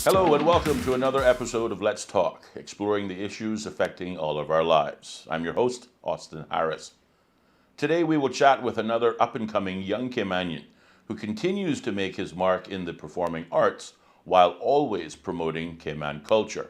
Hello and welcome to another episode of Let's Talk, exploring the issues affecting all of our lives. I'm your host, Austin Harris. Today we will chat with another up-and-coming young Caymanian who continues to make his mark in the performing arts while always promoting Cayman culture.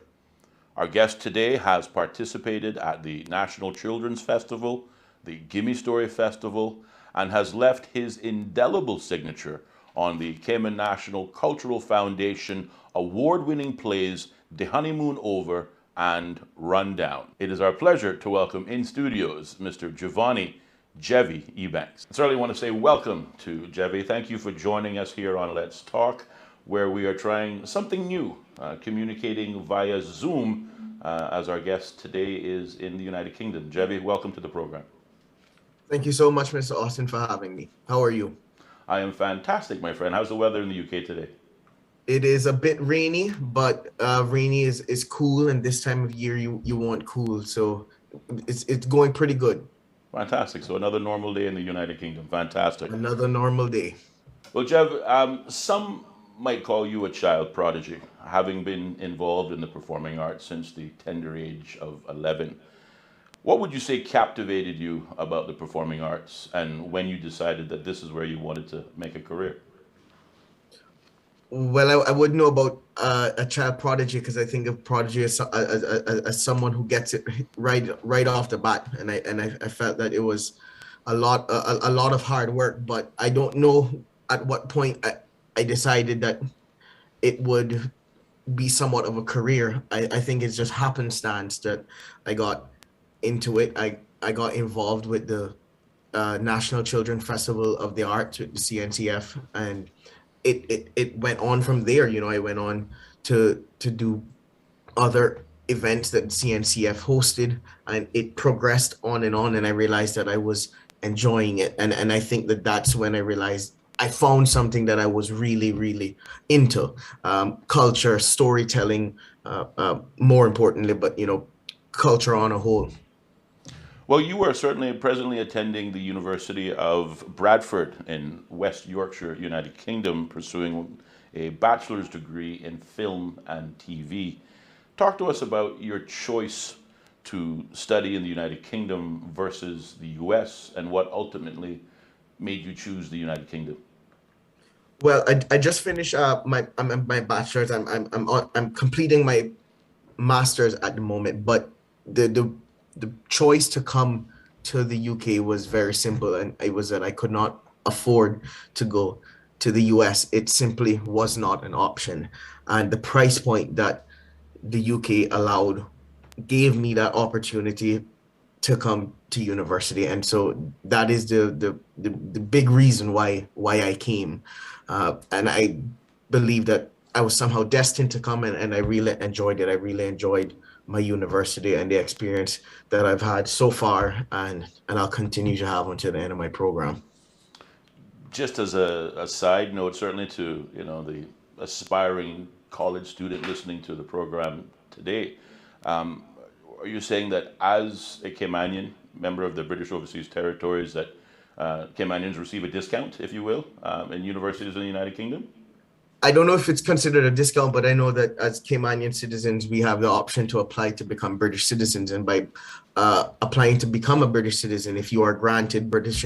Our guest today has participated at the National Children's Festival, the Gimme Story Festival, and has left his indelible signature on the Cayman National Cultural Foundation award-winning plays The Honeymoon Over and Rundown. It is our pleasure to welcome in studios Mr. Jevie Ebanks. I certainly want to say welcome to Jevie. Thank you for joining us here on Let's Talk, where we are trying something new, communicating via Zoom, as our guest today is in the United Kingdom. Jevie, welcome to the program. Thank you so much, Mr. Austin, for having me. How are you? I am fantastic, my friend. How's the weather in the UK today? It is a bit rainy, but rainy is cool, and this time of year you want cool, so it's going pretty good. Fantastic. So another normal day in the United Kingdom. Fantastic. Another normal day. Well, Jev, some might call you a child prodigy, having been involved in the performing arts since the tender age of 11. What would you say captivated you about the performing arts, and when you decided that this is where you wanted to make a career? Well, I wouldn't know about a child prodigy, because I think of prodigy as someone who gets it right off the bat, and I felt that it was a lot of hard work, but I don't know at what point I decided that it would be somewhat of a career. I think it's just happenstance that I got into it. I got involved with the National Children's Festival of the Arts with the CNCF, and it went on from there. You know, I went on to do other events that CNCF hosted, and it progressed on, and I realized that I was enjoying it, and I think that that's when I realized I found something that I was really into, culture, storytelling, more importantly, but culture on a whole. Well, you are certainly presently attending the University of Bradford in West Yorkshire, United Kingdom, pursuing a bachelor's degree in film and TV. Talk to us about your choice to study in the United Kingdom versus the US, and what ultimately made you choose the United Kingdom. Well, I just finished my bachelor's. I'm completing my master's at the moment, but the choice to come to the UK was very simple, and it was that I could not afford to go to the US. It simply was not an option, and the price point that the UK allowed gave me that opportunity to come to university, and so that is the big reason why I came, and I believe that I was somehow destined to come, and I really enjoyed it. I really enjoyed my university and the experience that I've had so far, and I'll continue to have until the end of my program. Just as a side note, certainly to the aspiring college student listening to the program today, are you saying that as a Caymanian member of the British Overseas Territories, that Caymanians receive a discount, if you will, in universities in the United Kingdom? I don't know if it's considered a discount, but I know that as Caymanian citizens, we have the option to apply to become British citizens. And by applying to become a British citizen, if you are granted British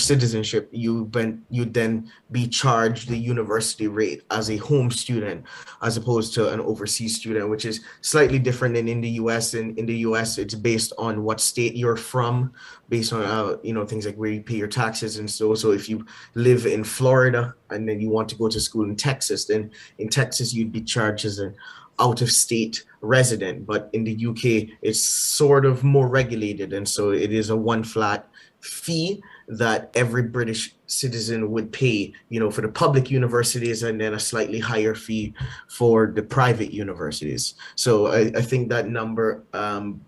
citizenship, you then be charged the university rate as a home student, as opposed to an overseas student, which is slightly different than in the US. In the US, it's based on what state you're from, based on things like where you pay your taxes and so if you live in Florida and then you want to go to school in Texas, then in Texas you'd be charged as an out-of-state resident. But in the UK, it's sort of more regulated, and so it is a one flat fee that every British citizen would pay, for the public universities, and then a slightly higher fee for the private universities. So I think that number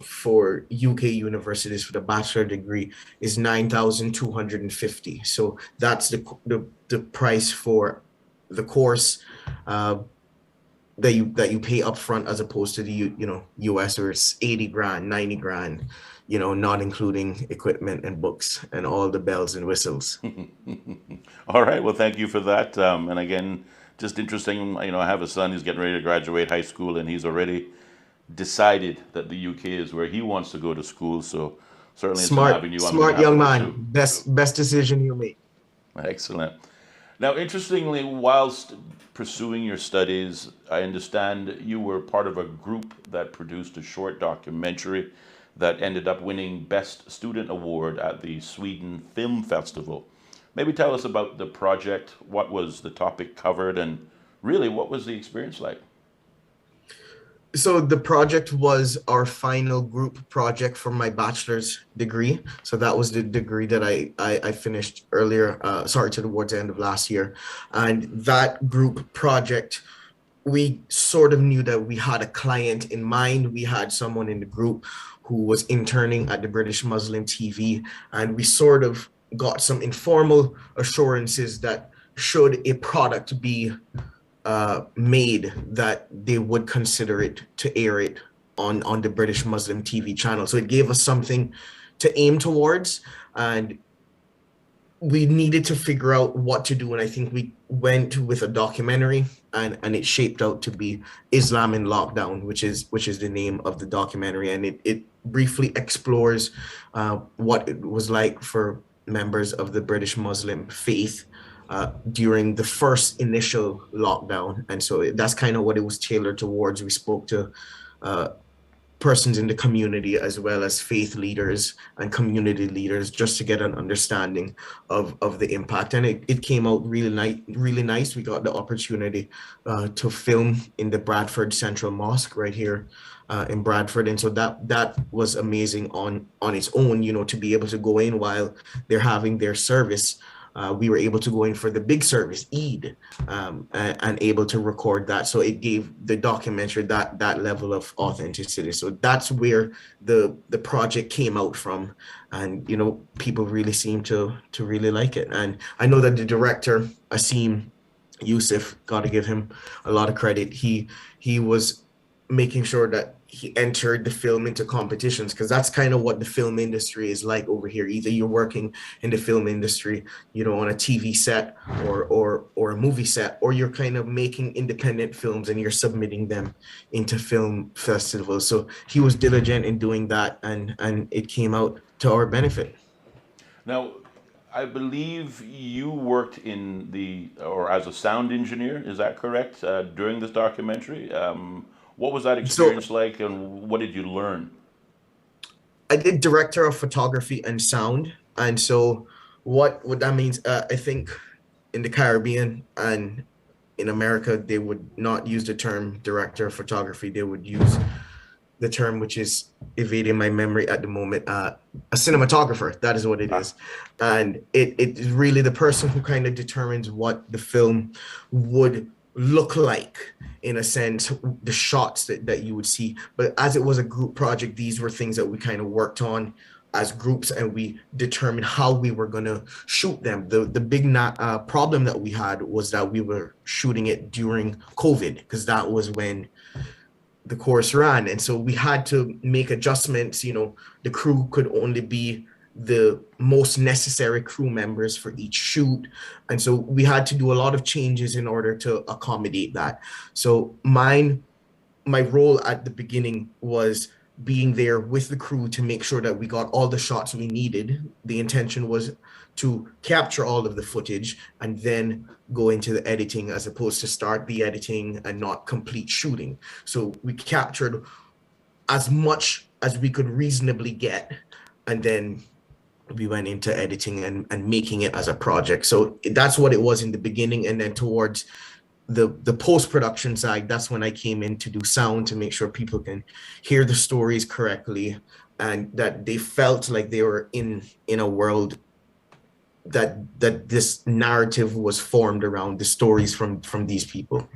for UK universities for the bachelor degree is 9,250. So that's the price for the course that you pay upfront, as opposed to the US, where it's 80 grand, 90 grand, not including equipment and books and all the bells and whistles. All right. Well, thank you for that. And again, just interesting. I have a son who's getting ready to graduate high school, and he's already decided that the UK is where he wants to go to school. So certainly it's an avenue I'm going to Smart have to young pursue. man. Best decision you make. Excellent. Now, interestingly, whilst pursuing your studies, I understand you were part of a group that produced a short documentary that ended up winning Best Student Award at the Sweden Film Festival. Maybe tell us about the project, what was the topic covered, and really what was the experience like? So the project was our final group project for my bachelor's degree. So that was the degree that I finished earlier, towards the end of last year. And that group project, we sort of knew that we had a client in mind. We had someone in the group who was interning at the British Muslim TV, and we sort of got some informal assurances that should a product be made, that they would consider it to air it on the British Muslim TV channel. So it gave us something to aim towards, and we needed to figure out what to do. And I think we went with a documentary, and it shaped out to be Islam in Lockdown, which is the name of the documentary. And it briefly explores what it was like for members of the British Muslim faith during the first initial lockdown. And so that's kind of what it was tailored towards. We spoke to persons in the community as well as faith leaders and community leaders, just to get an understanding of the impact. And it came out really nice. We got the opportunity to film in the Bradford Central Mosque right here in Bradford. And so that was amazing on its own, to be able to go in while they're having their service. We were able to go in for the big service, Eid, and able to record that. So it gave the documentary that level of authenticity. So that's where the project came out from. And, people really seem to really like it. And I know that the director, Asim Yusuf, got to give him a lot of credit. He was making sure that he entered the film into competitions, because that's kind of what the film industry is like over here. Either you're working in the film industry, on a TV set or a movie set, or you're kind of making independent films and you're submitting them into film festivals. So he was diligent in doing that, and it came out to our benefit. Now, I believe you worked or as a sound engineer, is that correct, during this documentary? What was that experience like, and what did you learn? I did director of photography and sound. And so what that means, I think in the Caribbean and in America, they would not use the term director of photography. They would use the term, which is evading my memory at the moment, a cinematographer. That is what it is. And it is really the person who kind of determines what the film would look like, in a sense, the shots that you would see. But as it was a group project, these were things that we kind of worked on as groups, and we determined how we were going to shoot them. The big problem that we had was that we were shooting it during COVID, because that was when the course ran. And so we had to make adjustments. The crew could only be the most necessary crew members for each shoot. And so we had to do a lot of changes in order to accommodate that. So my role at the beginning was being there with the crew to make sure that we got all the shots we needed. The intention was to capture all of the footage and then go into the editing, as opposed to start the editing and not complete shooting. So we captured as much as we could reasonably get, and then we went into editing and making it as a project. So that's what it was in the beginning. And then towards the post-production side, that's when I came in to do sound, to make sure people can hear the stories correctly, and that they felt like they were in a world that this narrative was formed around, the stories from these people.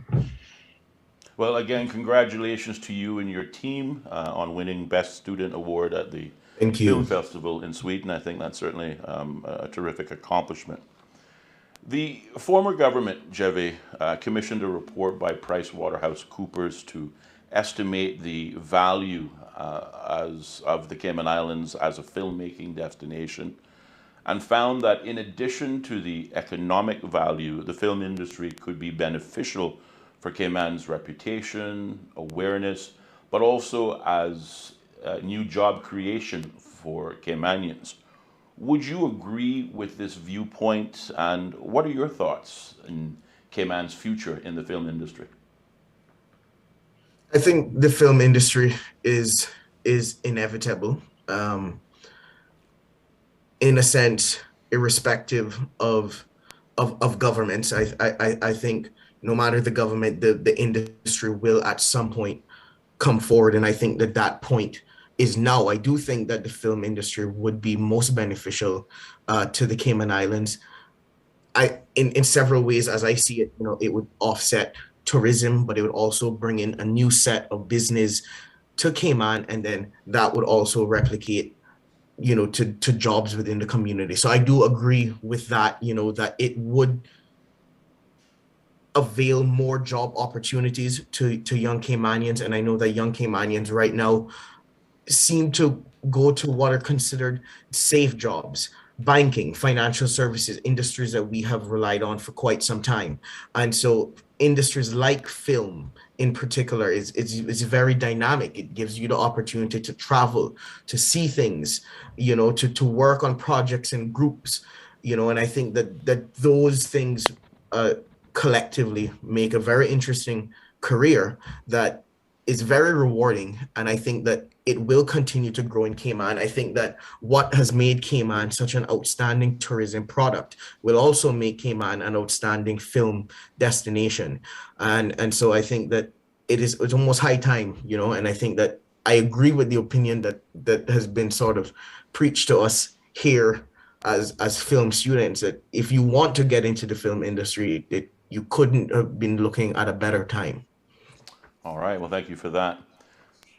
Well, again, congratulations to you and your team on winning Best Student Award at the Thank Film you. Festival in Sweden. I think that's certainly a terrific accomplishment. The former government, Jevie, commissioned a report by PricewaterhouseCoopers to estimate the value of the Cayman Islands as a filmmaking destination. and found that in addition to the economic value, the film industry could be beneficial for Cayman's reputation, awareness, but also as new job creation for Caymanians. Would you agree with this viewpoint, and what are your thoughts in Cayman's future in the film industry? I think the film industry is inevitable, in a sense, irrespective of governments. I think no matter the government, the industry will at some point come forward, and I think that that point is now. I do think that the film industry would be most beneficial to the Cayman Islands. In several ways, as I see it, it would offset tourism, but it would also bring in a new set of business to Cayman, and then that would also replicate, to jobs within the community. So I do agree with that, that it would avail more job opportunities to young Caymanians. And I know that young Caymanians right now seem to go to what are considered safe jobs, banking, financial services, industries that we have relied on for quite some time. And so industries like film in particular is very dynamic. It gives you the opportunity to travel, to see things, to work on projects in groups, and I think that those things collectively make a very interesting career that is very rewarding. And I think that it will continue to grow in Cayman. I think that what has made Cayman such an outstanding tourism product will also make Cayman an outstanding film destination. And so I think that it's almost high time, and I think that I agree with the opinion that has been sort of preached to us here as film students, that if you want to get into the film industry, you couldn't have been looking at a better time. All right, well, thank you for that.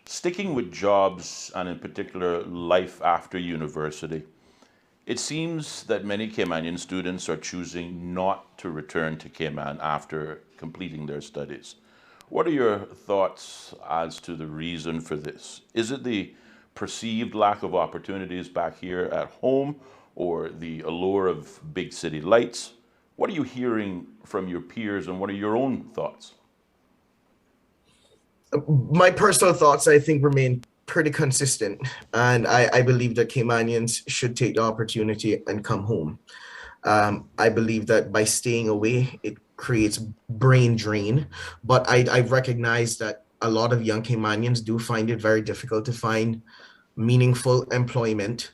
Sticking with jobs and in particular life after university, it seems that many Caymanian students are choosing not to return to Cayman after completing their studies. What are your thoughts as to the reason for this? Is it the perceived lack of opportunities back here at home, or the allure of big city lights? What are you hearing from your peers, and what are your own thoughts? My personal thoughts, I think, remain pretty consistent. And I believe that Caymanians should take the opportunity and come home. I believe that by staying away, it creates brain drain. But I recognize that a lot of young Caymanians do find it very difficult to find meaningful employment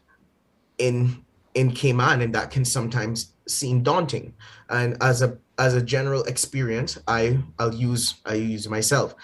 in Cayman, and that can sometimes seem daunting. And as a general experience, I'll use myself.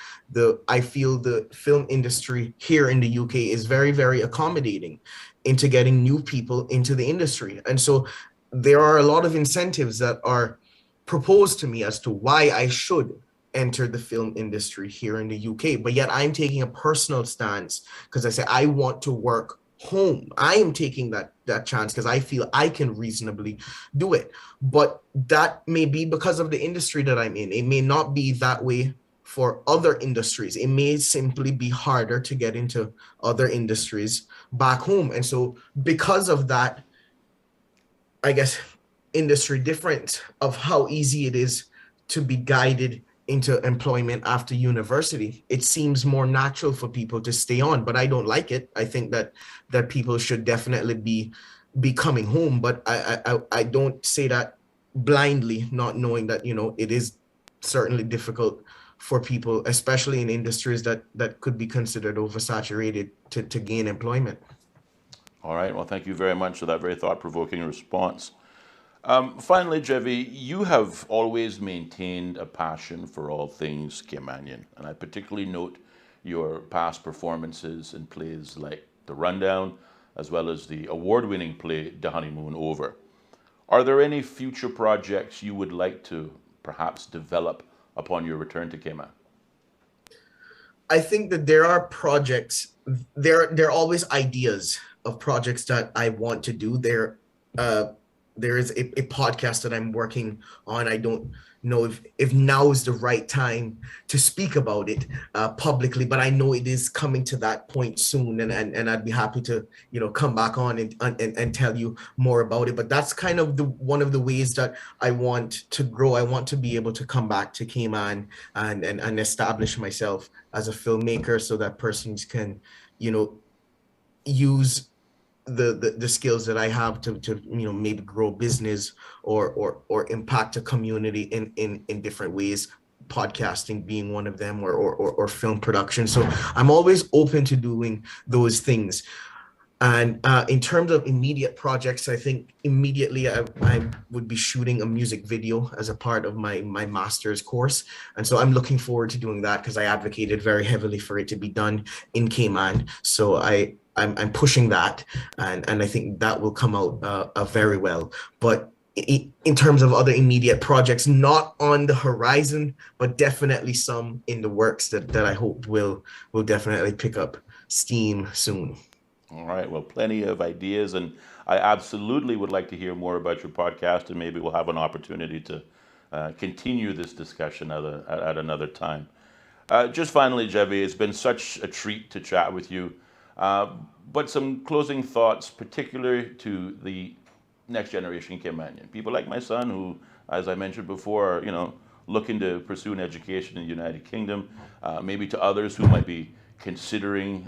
I feel the film industry here in the UK is very, very accommodating into getting new people into the industry. And so there are a lot of incentives that are proposed to me as to why I should enter the film industry here in the UK. But yet I'm taking a personal stance because I say I want to work home. I am taking that chance because I feel I can reasonably do it. But that may be because of the industry that I'm in. It may not be that way for other industries. It may simply be harder to get into other industries back home. And so because of that, I guess, industry difference of how easy it is to be guided into employment after university, it seems more natural for people to stay on. But I don't like it. I think that people should definitely be coming home. But I don't say that blindly, not knowing that, it is certainly difficult for people, especially in industries that could be considered oversaturated, to gain employment. All right, well, thank you very much for that very thought-provoking response. Finally, Jevie, you have always maintained a passion for all things Caymanian, and I particularly note your past performances in plays like The Rundown, as well as the award-winning play The Honeymoon Over. Are there any future projects you would like to perhaps develop upon your return to Cayman? I think that there are projects, there are always ideas of projects that I want to do. there is a podcast that I'm working on. I don't know if now is the right time to speak about it publicly, but I know it is coming to that point soon, and I'd be happy to come back on and tell you more about it. But that's kind of the one of the ways that I want to grow. I want to be able to come back to Cayman and establish myself as a filmmaker, so that persons can use the skills that I have to maybe grow business or impact a community in different ways, podcasting being one of them, or film production. So I'm always open to doing those things. And in terms of immediate projects, I think immediately I would be shooting a music video as a part of my master's course. And so I'm looking forward to doing that, because I advocated very heavily for it to be done in Cayman. So I'm pushing that, and I think that will come out very well. But in terms of other immediate projects, not on the horizon, but definitely some in the works that I hope will definitely pick up steam soon. All right. Well, plenty of ideas, and I absolutely would like to hear more about your podcast, and maybe we'll have an opportunity to continue this discussion at another time. Just finally, Jevie, it's been such a treat to chat with you. But some closing thoughts, particular to the next generation Caymanian, people like my son, who, as I mentioned before, are, looking to pursue an education in the United Kingdom. Maybe to others who might be considering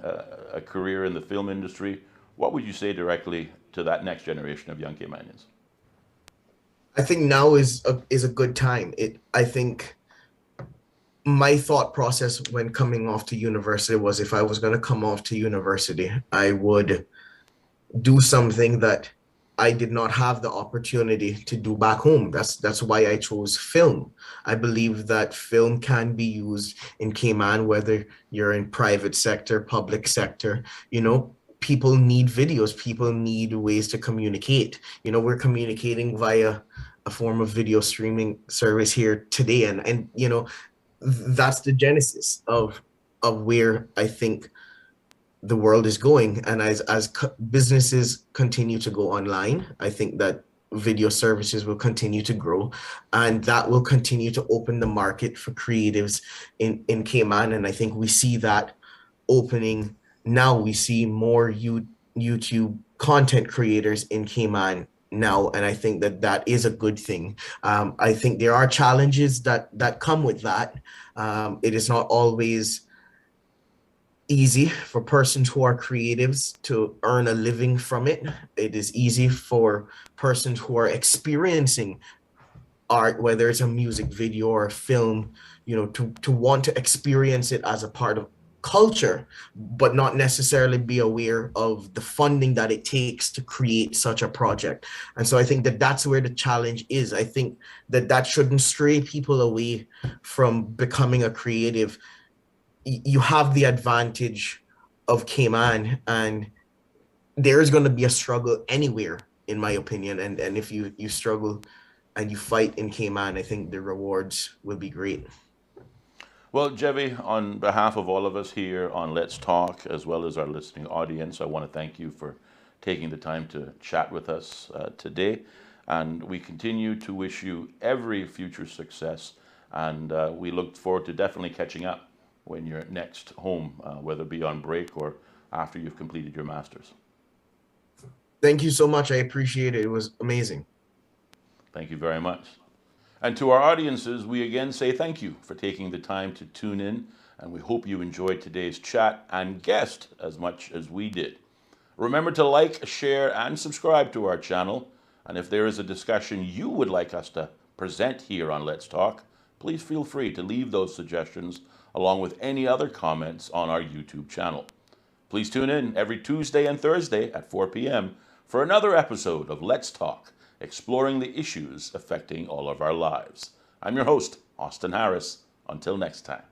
a career in the film industry. What would you say directly to that next generation of young Caymanians? I think now is a good time. I think my thought process when coming off to university was, if I was going to come off to university, I would do something that I did not have the opportunity to do back home. That's why I chose film. I believe that film can be used in Cayman, whether you're in private sector, public sector. People need videos. People need ways to communicate. We're communicating via a form of video streaming service here today, and that's the genesis of where I think the world is going. And as businesses continue to go online, I think that video services will continue to grow, and that will continue to open the market for creatives in Cayman. And I think we see that opening now. We see more YouTube content creators in Cayman now, and I think that is a good thing. I think there are challenges that come with that. It is not always easy for persons who are creatives to earn a living from it. It is easy for persons who are experiencing art, whether it's a music video or a film, to want to experience it as a part of culture, but not necessarily be aware of the funding that it takes to create such a project. And so I think that's where the challenge is. I think that shouldn't stray people away from becoming a creative. You have the advantage of Cayman, and there is going to be a struggle anywhere, in my opinion. And if you struggle and you fight in Cayman, I think the rewards will be great. Well, Jevie, on behalf of all of us here on Let's Talk, as well as our listening audience, I want to thank you for taking the time to chat with us today. And we continue to wish you every future success. And we look forward to definitely catching up when you're next home, whether it be on break or after you've completed your master's. Thank you so much. I appreciate it. It was amazing. Thank you very much. And to our audiences, we again say thank you for taking the time to tune in, and we hope you enjoyed today's chat and guest as much as we did. Remember to like, share, and subscribe to our channel. And if there is a discussion you would like us to present here on Let's Talk, please feel free to leave those suggestions along with any other comments on our YouTube channel. Please tune in every Tuesday and Thursday at 4 p.m. for another episode of Let's Talk, exploring the issues affecting all of our lives. I'm your host, Austin Harris. Until next time.